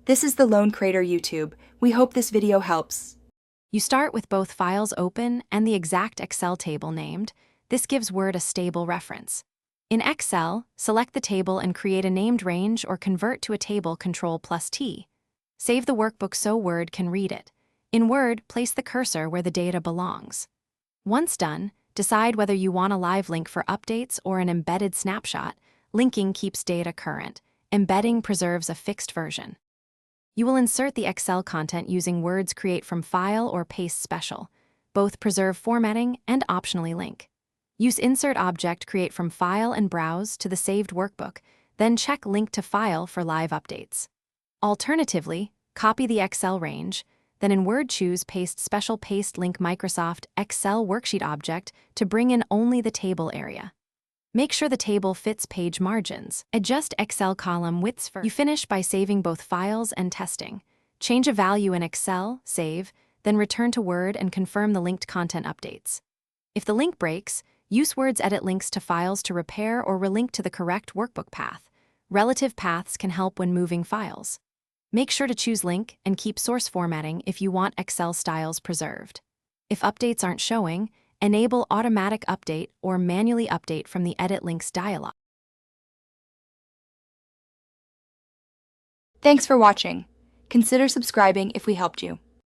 This is the Lone Crater YouTube. We hope this video helps. You start with both files open and the exact Excel table named. This gives Word a stable reference. In Excel, select the table and create a named range or convert to a table Ctrl+T. Save the workbook so Word can read it. In Word, place the cursor where the data belongs. Once done, decide whether you want a live link for updates or an embedded snapshot. Linking keeps data current. Embedding preserves a fixed version. You will insert the Excel content using Word's Create from File or Paste Special. Both preserve formatting and optionally link. Use Insert Object Create from File and browse to the saved workbook, then check Link to File for live updates. Alternatively, copy the Excel range, then in Word choose Paste Special Paste Link Microsoft Excel Worksheet Object to bring in only the table area. Make sure the table fits page margins. Adjust Excel column widths first. You finish by saving both files and testing. Change a value in Excel, save, then return to Word and confirm the linked content updates. If the link breaks, use Word's Edit Links to Files to repair or relink to the correct workbook path. Relative paths can help when moving files. Make sure to choose Link and keep source formatting if you want Excel styles preserved. If updates aren't showing, enable Automatic Update or manually update from the Edit Links dialog. Thanks for watching. Consider subscribing if we helped you.